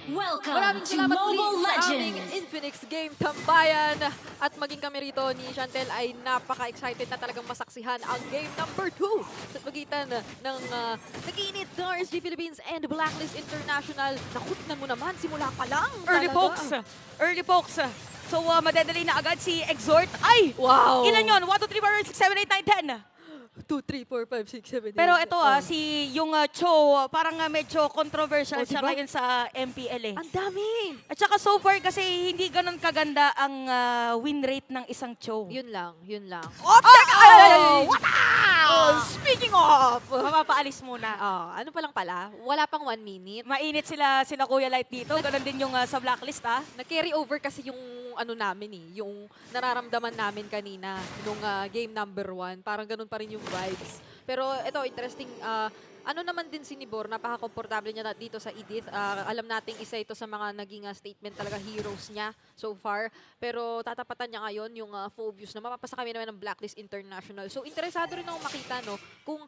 Welcome Maraming to salamat muli Mobile sa aming Legends! Infinix Game Tambayan. At maging kami rito ni Chantel ay napaka-excited na talagang masaksihan ang game number 2 sa pagitan ng nag-iinit na RSG Philippines and Blacklist International. Nakutnan mo naman, simula pa lang. Early talaga. pokes. Early pokes. So, madadali na agad si Exhort. Ay! Wow! Ilan yun? 1, 2, 3, 4, 5, 6, 7, 8, 9, 10. 2, 3, 4, 5, 6, 7, 8. Pero ito yung Cho, parang medyo controversial Oh, siya diba? ngayon sa MPL eh. Ang dami! At saka so far kasi hindi ganun kaganda ang win rate ng isang Cho. Yun lang, yun lang. Oh! Oh, speaking of! Mapapaalis muna. Ano pa lang pala, wala pang 1 minute. Mainit sila Kuya Light dito. Ganun din yung sa blacklist Na-carry over kasi yung ano namin yung nararamdaman namin kanina nung game number 1. Parang ganun pa rin yung vibes. Pero ito, interesting. Ano naman din si Nibor, napaka-komportable niya dito sa Edith. Alam nating isa ito sa mga naging statement talaga heroes niya so far. Pero tatapatan niya ngayon yung Phobius na mapapasa kami naman ng Blacklist International. So interesado rin ako makita kung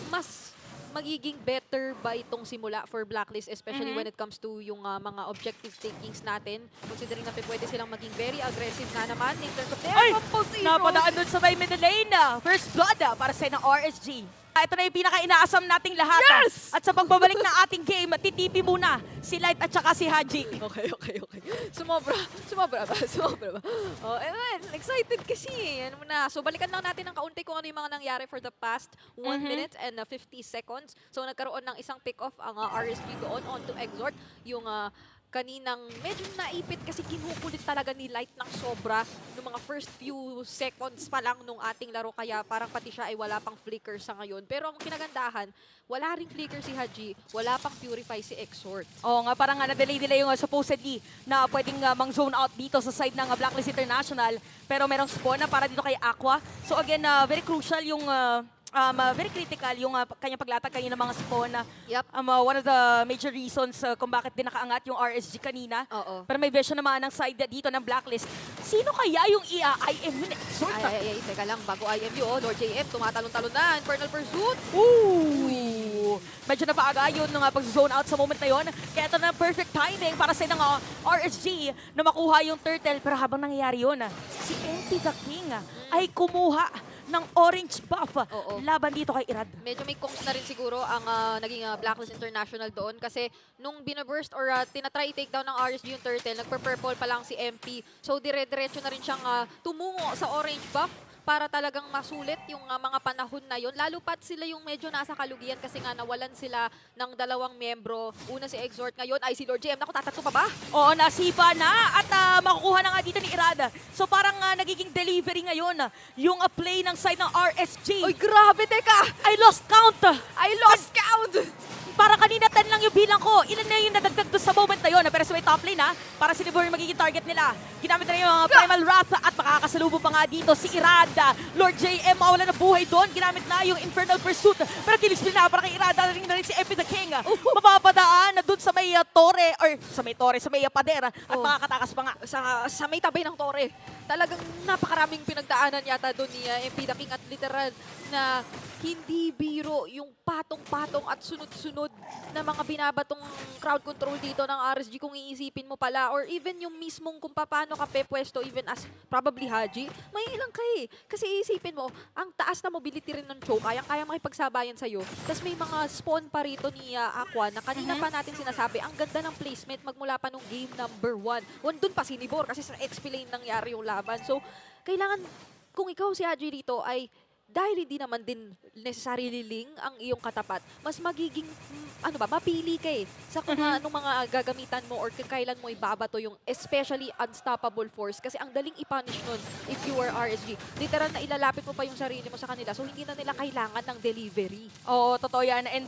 mas magiging better ba itong simula for Blacklist, especially when it comes to yung mga objective takings natin. Considering na pwede silang maging very aggressive na naman in terms of their composition. Napadaan dun sa may middle lane. First blood para sa ng RSG. Ito na yung pinaka-inaasam nating lahat. Yes! At sa pagbabalik ng ating game, titipi muna si Light at saka si Haji. Okay. Sumobra ba? Oh, excited kasi. Ano na. So, balikan lang natin ng kaunti kung ano yung mga nangyari for the past 1 minute and 50 seconds. So, nagkaroon ng isang pick-off ang RSG doon onto Exhort. Yung kaninang medyo naipit kasi kinukulit talaga ni Light ng sobra noong mga first few seconds pa lang nung ating laro. Kaya parang pati siya ay wala pang flicker sa ngayon. Pero ang kinagandahan, wala ring flicker si Haji, wala pang purify si Exhort. Oo nga, parang na-delay nila yung supposedly na pwedeng mang-zone out dito sa side ng Blacklist International. Pero merong spawn na para dito kay Aqua. So again, very crucial yung... very critical yung kanyang paglatag kanina mga spawn. Yep. One of the major reasons kung bakit din nakaangat yung RSG kanina. Oo. Pero may vision naman ng side dito ng Blacklist. Sino kaya yung IM yun? Ay, teka lang, bago IMU, Lord JM, tumatalon-talon na, Infernal Pursuit. Ooh! Medyo napaaga yun nung pag-zone out sa moment na yun. Kaya ito na perfect timing para sa ng RSG na makuha yung turtle. Pero habang nangyayari yun, si MP the King ay kumuha ng orange buff laban dito kay Irad. Medyo may kongs na rin siguro ang naging Blacklist International doon kasi nung binaburst or tinatry i-take down ng RSG yung turtle, nagpa-purple pa lang si MP. So dire-diretso na rin siyang tumungo sa orange buff para talagang masulit yung mga panahon na yon. Lalo pat sila yung medyo nasa kalugian kasi nga nawalan sila ng 2 miyembro. Una si Exhort, ngayon ay si Lord JM. Naku, tatatlo pa ba? Oo, nasipa na at makukuha na nga dito ni Irad. So parang nagiging delivery ngayon yung play ng side ng RSG. Oy, grabe, teka! I lost count! I lost count! Para kanina 10 lang yung bilang ko. Ilan na yung nadagdag doon sa moment na yun. Pero sa may top lane para si Libor yung magiging target nila. Ginamit na yung Primal Wrath at makakasalubong pa nga dito si Irad. Lord JM mawala na buhay doon. Ginamit na yung Infernal Pursuit. Pero kill-spin na para kay Irad. Darating na rin si MP the King. Mapapadaan na doon sa may torre or sa may pader. At makakatakas pa nga. Sa may tabi ng tore. Talagang napakaraming pinagdaanan yata doon ni MP the King at literal na hindi biro yung patong-patong at sunod-sunod na mga binabatong crowd control dito ng RSG kung iisipin mo pala. Or even yung mismong kung paano ka pepwesto even as probably Haji, may ilang ka eh. Kasi iisipin mo, ang taas na mobility rin ng Cho, kayang-kaya makipagsabayan sa'yo. Tapos may mga spawn pa rito ni Aqua na kanina pa natin sinasabi, ang ganda ng placement magmula pa nung game number 1. Doon pa si Nibor kasi sa XP lane nangyari yung laban. So, kailangan, kung ikaw si Haji rito ay dahil hindi naman din necessarily link ang iyong katapat, mas magiging, mapili ka eh sa kung anong mga gagamitan mo or kung kailan mo ibabato yung especially unstoppable force. Kasi ang daling i-punish nun if you are RSG. Literal na ilalapit mo pa yung sarili mo sa kanila. So, hindi na nila kailangan ng delivery. Oo, totoo yan. And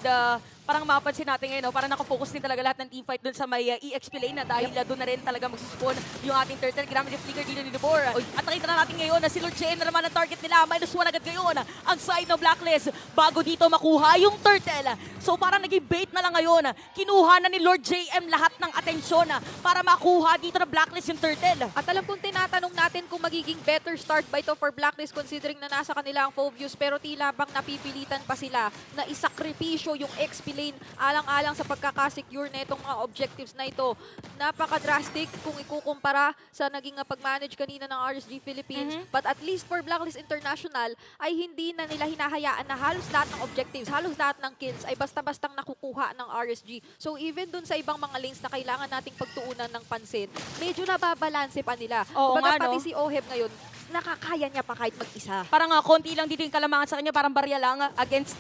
parang mapansin natin ngayon, parang nakafocus din talaga lahat ng teamfight dun sa may EXP lane na dahil doon na rin talaga magsuspawn yung ating turtle. Ginamit yung flicker dito ni Libor. At nakita na natin ngayon na si Lord JM na naman ang target nila. -1 agad ngayon ang side ng Blacklist bago dito makuha yung turtle. So parang naging bait na lang ngayon. Kinuha na ni Lord JM lahat ng atensyon posisyon para makuha dito na Blacklist yung Turtle. At alam kong tinatanong natin kung magiging better start ba ito for Blacklist considering na nasa kanila ang Phobius pero tila bang napipilitan pa sila na isakripisyo yung XP lane alang-alang sa pagkakasecure na itong mga objectives na ito. Napaka-drastic kung ikukumpara sa naging pag-manage kanina ng RSG Philippines. But at least for Blacklist International ay hindi na nila hinahayaan na halos lahat ng objectives, halos lahat ng kills ay basta-bastang nakukuha ng RSG. So even dun sa ibang mga lanes na kailangan nating pagtuunan ng pansin, medyo nababalanse pa nila. Oo Kumbaga, nga, no? pati si Oheb ngayon, nakakaya niya pa kahit mag-isa. Parang konti lang dito yung kalamangan sa kanya, parang barya lang against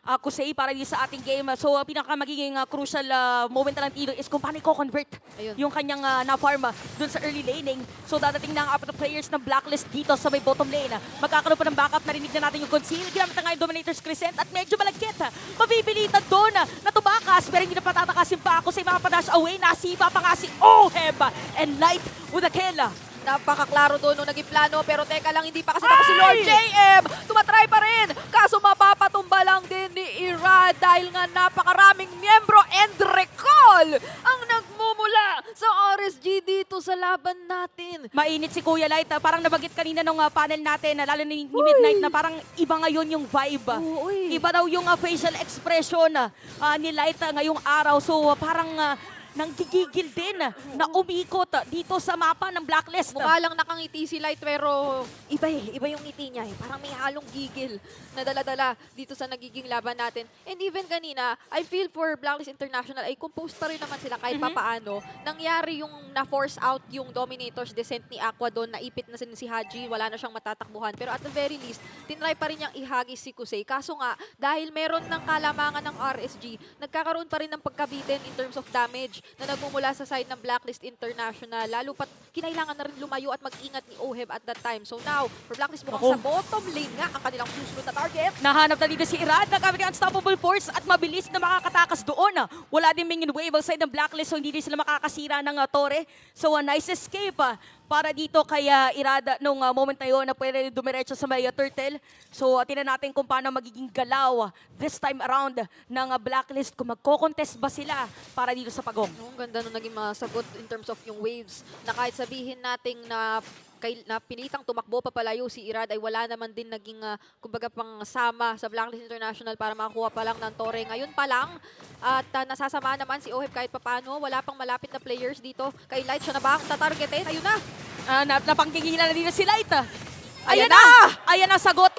Kusei para dito sa ating game. So pinaka magiging crucial moment na lang dito is kung paano i-convert Ayun. yung kanyang na-farm dun sa early laning. So dadating na ang apat na players ng Blacklist dito sa may bottom lane. Magkakaroon pa ng backup, narinig na natin yung conceal. Ginamit na nga yung Dominator's Crescent at medyo malagkit. Mabibilitan doon na tumakas pero hindi na patatakasin pa ako sa mga padash away. Nasipa pa nga si Oheb and Light with a kill. Napakaklaro doon nung naging plano pero teka lang, hindi pa kasi tapos si Lord JM. Tumatry pa rin. Kaso mapapatumba lang din ni Ira dahil nga napakaraming miyembro and recall ang nagmumula sa RSG dito sa laban natin. Mainit si Kuya Light. Parang nabagit kanina nung panel natin, lalo ni Midnight, na parang iba ngayon yung vibe. Oo, uy. Iba daw yung facial expression ni Light ngayong araw. So parang nanggigigil din na umikot dito sa mapa ng Blacklist. Mukha lang nakangiti si Light pero iba yung ngiti niya. Parang may halong gigil na dala-dala dito sa nagiging laban natin. And even kanina, I feel for Blacklist International ay composed pa rin naman sila kahit papaano. Nangyari yung na-force out yung Dominator's Descent ni Aqua doon, naipit na si Haji, wala na siyang matatakbuhan. Pero at the very least, tinry pa rin niyang ihagis si Kusei. Kaso nga, dahil meron ng kalamangan ng RSG, nagkakaroon pa rin ng pagkabitin in terms of damage na nagmumula sa side ng Blacklist International. Lalo pat kinailangan na rin lumayo at mag-ingat ni Oheb at that time. So now, for Blacklist mukhang sa bottom lane nga ang kanilang susunod na target. Nahanap na dito si Irad, nagamit ang Unstoppable Force at mabilis na makakatakas doon. Wala din minion wave ang side ng Blacklist, so hindi din sila makakasira ng torre. So a nice escape para dito kay Irad nung moment na yun na pwede dumiretso sa may Turtle. So tingnan natin kung paano magiging galaw this time around ng Blacklist, kung magko-contest ba sila para dito sa pagong. Ang ganda nung naging mga sagot in terms of yung waves na kahit sabihin nating na pinitang tumakbo papalayo si Irad ay wala naman din naging kumbaga pang sama sa Blacklist International para makakuha pa lang ng tore. Ngayon pa lang at nasasama naman si Oheb kahit papano. Wala pang malapit na players dito. Kay Light siya na ba ang tatargetin? Ayun na! Napanggigilan na dito si Light. Ayan na! Ayan ang sagot.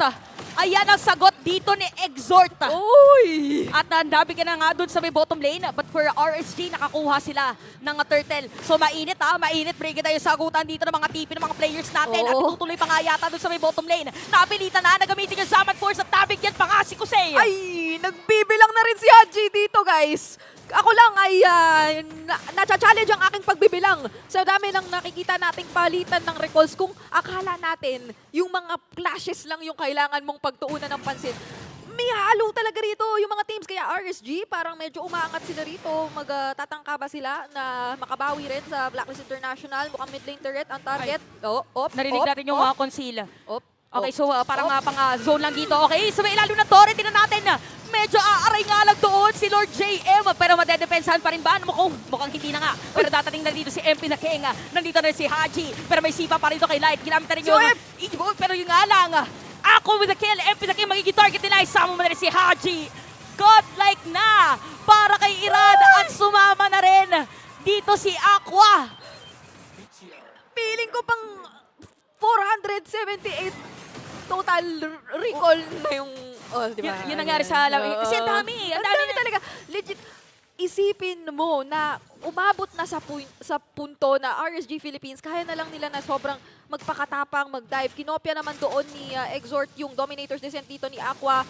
Ayan ang sagot dito ni Exhort. Uy! At nandabi ka na nga dun sa may bottom lane. But for RSG, nakakuha sila ng Turtle. So mainit mainit. Break tayo sagutan dito ng mga TP ng mga players natin. At Oo. itutuloy pa nga yata dun sa may bottom lane. Napilitan na, nagamitin yung Summon Force at nabigyan pa nga si Kusei. Ay! Nagbibilang na rin si Haji dito, guys. Ako lang ay na-challenge ang aking pagbibilang. Sa dami ng nakikita nating palitan ng recalls, kung akala natin yung mga clashes lang yung kailangan mong pagtuunan ng pansin, may halo talaga rito yung mga teams. Kaya RSG, parang medyo umaangat sila rito. Magtatangka ba sila na makabawi rin sa Blacklist International? Mukhang mid lane turret ang target. Narinig natin yung conceal. Okay, so parang pang zone lang dito. Okay, so may ilalim ng torre. Tingnan natin. Medyo aaray nga lang doon si Lord JM. Pero madedepensahan pa rin ba? Mukhang hindi na nga. Pero datating na dito si MP na King. Nandito na rin si Haji. Pero may sipa pa rin ito kay Light. Ginamit na rin yung... Pero yung nga lang. Ako with the kill. MP na King magiging target nila. Isama mo na rin si Haji. Godlike na para kay Irad. At sumama na rin dito si Aqua. Feeling ko pang 478 total recall na yung... Oh, diba? Yun nangyari sa alam. Kasi ang dami. Ang dami talaga. Legit, isipin mo na umabot na sa punto na RSG Philippines, kaya na lang nila na sobrang magpakatapang, mag-dive. Kinopya naman doon ni Exhort yung Dominator's Descent dito ni Aqua.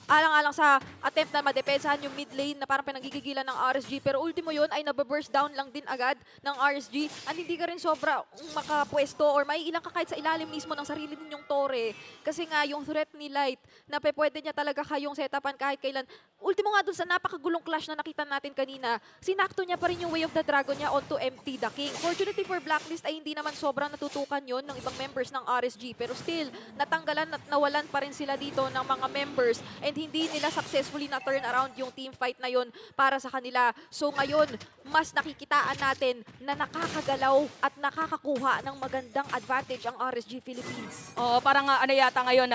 Alang-alang sa attempt na madepensahan yung mid lane na parang pinanggigilan ng RSG. Pero ultimo yun ay nababurst down lang din agad ng RSG. At hindi ka rin sobra makapwesto or may ilang ka kahit sa ilalim mismo ng sarili ninyong tore. Kasi nga yung threat ni Light na pwede niya talaga kayong setapan kahit kailan. Ultimo nga dun sa napakagulong clash na nakita natin kanina, sinakto niya pa rin yung Way of the Dragon niya onto MT the King. Fortunately for Blacklist ay hindi naman sobrang natutukan yon ng ibang members ng RSG. Pero still, natanggalan at nawalan pa rin sila dito ng mga members. And and hindi nila successfully na turn around yung team fight na yun para sa kanila. So ngayon, mas nakikitaan natin na nakakagalaw at nakakakuha ng magandang advantage ang RSG Philippines. Oo, parang ano yata ngayon,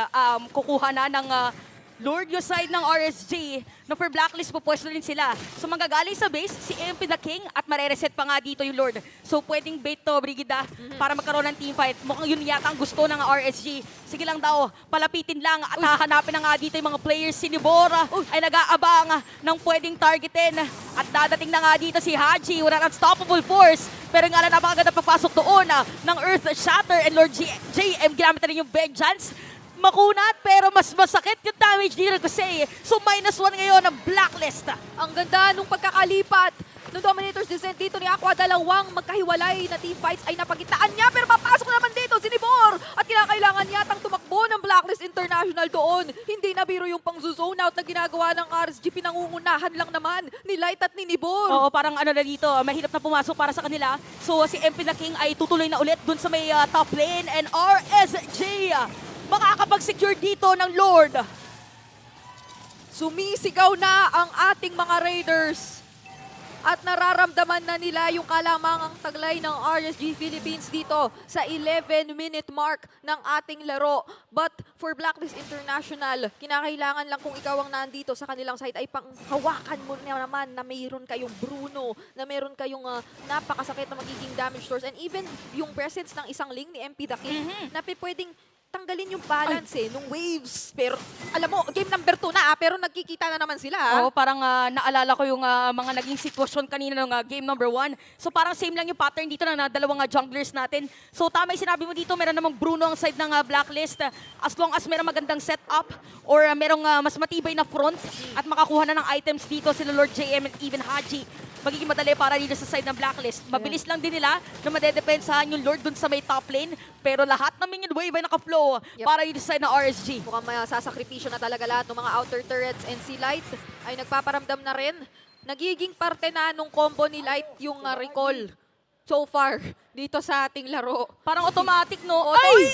kukuha na ng Lord yung side ng RSG. No, for Blacklist, pupwesto rin sila. So manggagaling sa base, si MP the King at marereset pa nga dito yung Lord. So pwedeng bait to, Brigida, para magkaroon ng team fight. Mukhang yun yata ang gusto ng RSG. Sige lang daw, palapitin lang at hahanapin na nga dito yung mga players. Si Nibora ay nag-aabang ng pwedeng targetin. At dadating na nga dito si Haji with an unstoppable force. Pero nga lang napakaganda papasok doon ng Earth Shatter and Lord JM. Ginamit na rin yung Vengeance. Makunat, pero mas masakit yung damage dito kasi. So -1 ngayon ng Blacklist. Ang ganda nung pagkakalipat ng Dominator's Descent dito ni Aqua. Dalawang magkahiwalay na team fights ay napagitaan niya, pero papasok naman dito si Nibor. At kinakailangan yatang tumakbo ng Blacklist International doon. Hindi na biro yung pang-zone out na ginagawa ng RSG. Pinangungunahan lang naman ni Light at ni Nibor. Oo, parang ano na dito, mahirap na pumasok para sa kanila. So si MP the King ay tutuloy na ulit dun sa may top lane and RSG makakapag-secure dito ng Lord. Sumisigaw na ang ating mga Raiders. At nararamdaman na nila yung kalamangang taglay ng RSG Philippines dito sa 11-minute mark ng ating laro. But for Blacklist International, kinakailangan lang kung ikaw ang nandito sa kanilang side ay panghawakan mo na naman na mayroon kayong Bruno, na mayroon kayong napakasakit na magiging damage source. And even yung presence ng isang link ni MP the King na pwedeng tanggalin yung balance nung waves. Pero alam mo, game number 2 na pero nagkikita na naman sila. Oo, parang naalala ko yung mga naging sitwasyon kanina ng game number 1. So parang same lang yung pattern dito ng dalawang junglers natin. So tama yung sinabi mo dito, meron namang Bruno ang side ng Blacklist. As long as merong magandang setup or merong mas matibay na front at makakuha na ng items dito sila Lord JM and even Haji, magiging madali para dito sa side ng Blacklist. Mabilis lang din nila na madedepensahan yung Lord dun sa may top lane. Pero lahat ng minion wave ay naka-flow para dito sa side ng RSG. Mukhang masasakripisyo na talaga lahat ng mga outer turrets, and si Light ay nagpaparamdam na rin. Nagiging parte na nung combo ni Light yung recall so far dito sa ating laro. Parang automatic, no? Ay!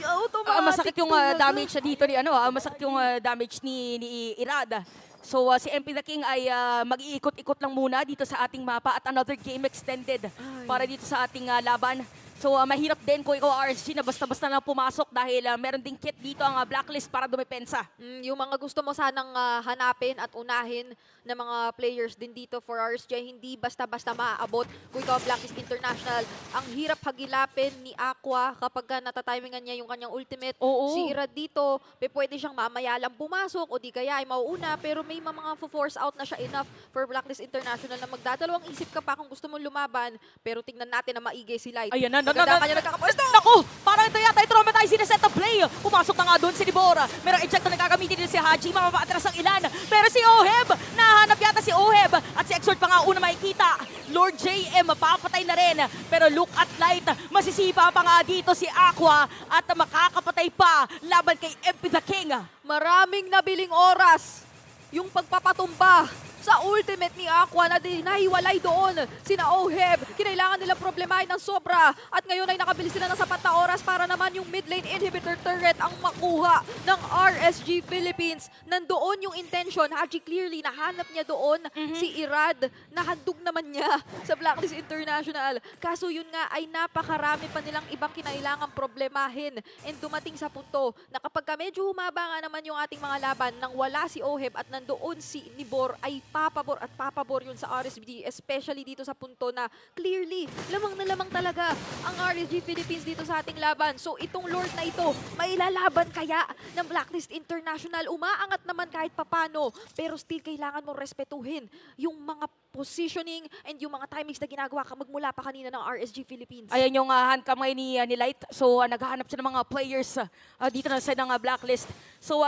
Automatic masakit yung talaga. damage na dito ni masakit yung damage ni Irad. So si MP the King ay mag-iikot-ikot lang muna dito sa ating mapa at another game extended para dito sa ating laban. So mahirap din kung ikaw RSG na basta-basta lang pumasok dahil meron ding kit dito ang Blacklist para dumepensa. Yung mga gusto mo sanang hanapin at unahin na mga players din dito for RSG, hindi basta-basta maaabot kung ikaw ang Blacklist International. Ang hirap hagilapin ni Aqua kapag natatimingan niya yung kanyang ultimate. Oo. Si Irad dito, pwede siyang mamaya lang pumasok o di kaya ay mauuna, pero may mga force out na siya enough for Blacklist International na magdadalawang isip ka pa kung gusto mong lumaban, pero tingnan natin na maigi si Light. Ayan na, Maganda kanya nagkakapwesto! Naku! Parang ito yata ay traumatizing na set of play. Pumasok na nga doon si Nibora. Merong eject na nagkagamitin din si Haji. Mamapaatras ang ilan. Pero si Oheb, nahanap yata si Oheb. At si Exort pa nga una makikita. Lord JM, mapapatay na rin. Pero look at Light. Masisipa pa nga dito si Aqua. At makakapatay pa laban kay MP the King. Maraming nabiling oras yung pagpapatumba sa ultimate ni Aqua na nahiwalay doon. Sina Oheb, kinailangan nila problemahin ng sobra. At ngayon ay nakabili sila ng sapat na oras para naman yung mid lane inhibitor turret ang makuha ng RSG Philippines. Nandoon yung intention. Haji clearly, nahanap niya doon si Irad. Nahandog naman niya sa Blacklist International. Kaso yun nga ay napakarami pa nilang ibang kinailangan problemahin. And dumating sa punto na kapag medyo humaba nga naman yung ating mga laban nang wala si Oheb at nandoon si Nibor ay papabor at papabor yun sa RSG, especially dito sa punto na clearly, lamang na lamang talaga ang RSG Philippines dito sa ating laban. So itong Lord na ito, mailalaban kaya ng Blacklist International? Umaangat naman kahit papano, pero still kailangan mo respetuhin yung mga positioning and yung mga timings na ginagawa ka magmula pa kanina ng RSG Philippines. Ayan yung hand kamay ni Light. So naghahanap siya ng mga players dito na sa ng Blacklist. So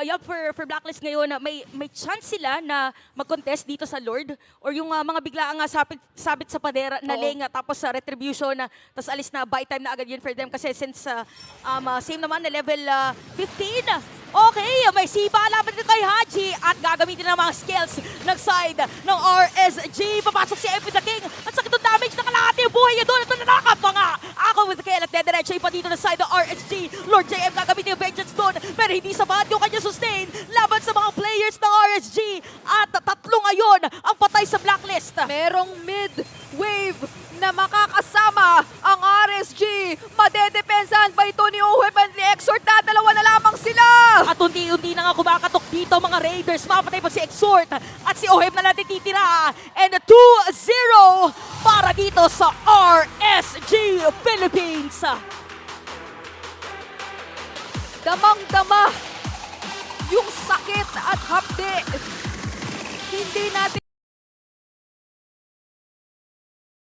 for Blacklist ngayon, may chance sila na mag-contest dito sa Lord or yung mga biglaang sabit sa padera na lane tapos sa retribution tapos alis na buy time na agad yun for them kasi since same naman na level 15. Okay, may sipa laban dito kay Haji at gagamitin ng mga skills ng side ng RSG. Papasok si MP the King at sakit ng damage na kalahati yung buhay niya doon at nanakap pa nga. Ako with the kill at dediretso pa dito ng side ng RSG. Lord JM gagamitin yung vengeance doon pero hindi sapat yung kanya sustain laban sa mga players players ng RSG at tatlo ngayon ang patay sa blacklist. Merong mid-wave na makakasama ang RSG. Madedepensahan ba ito ni Oheb at ni Exort na? Dalawa na lamang sila! At unti-unti na nga kumakatok dito mga Raiders. Mapatay pa si Exort at si Oheb na natin titira. And 2-0 para dito sa RSG Philippines. Damang-dama yung sakit at hapde. Hindi natin